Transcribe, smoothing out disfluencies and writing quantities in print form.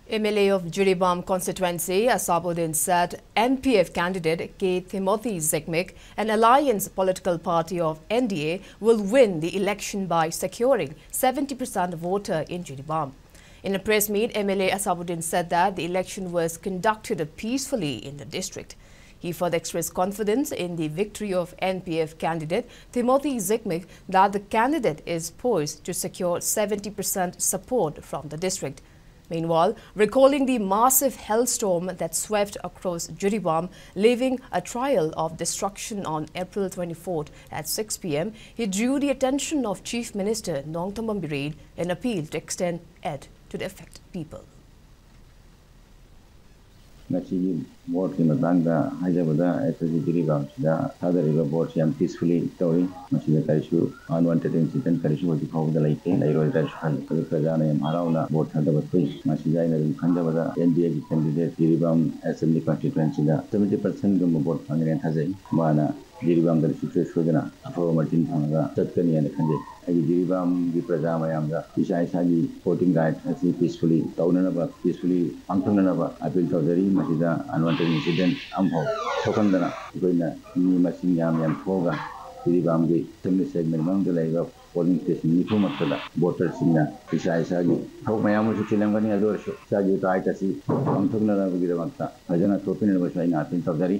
MLA of Jiribam constituency, Asabuddin said NPF candidate K. Timothy Zikmik, an alliance political party of NDA, will win the election by securing 70% voter in Jiribam. In a press meet, MLA Asabuddin said that the election was conducted peacefully in the district. He further expressed confidence in the victory of NPF candidate Timothy Zikmik that the candidate is poised to secure 70% support from the district. Meanwhile, recalling the massive hailstorm that swept across Jiribam, leaving a trail of destruction on April 24th at 6 p.m., he drew the attention of Chief Minister Nongthammam Birade in appeal to extend aid to the affected people. Ngasi board ki matangda hajabada aithaji Jiribam sadariba board yam peacefully tawi masida karisu unwanted incident karisu hodi phawda laite lairoi karisu hal prajana yam harauna board hadaba thui masida ina khanjabada NDA ki candidate Jiribam assembly constituency da 70% gum board phangren thajai mana Jiribam dar success hodana afawa margin phanga chatkani ana khanje agi Jiribam gi prajama yamda isa gi voting right asi peacefully taunana peacefully angthunana appeal tawjari masida unwanted incident amho thokandana goina ni masing yam thoga Jiribam gi assembly segment mangda laiba polling station ni thumakda voter singna isa gi thok mayam su chilangani ador sagi right asi angthunana gi damakta hajana thopinana basai na appeal tawjari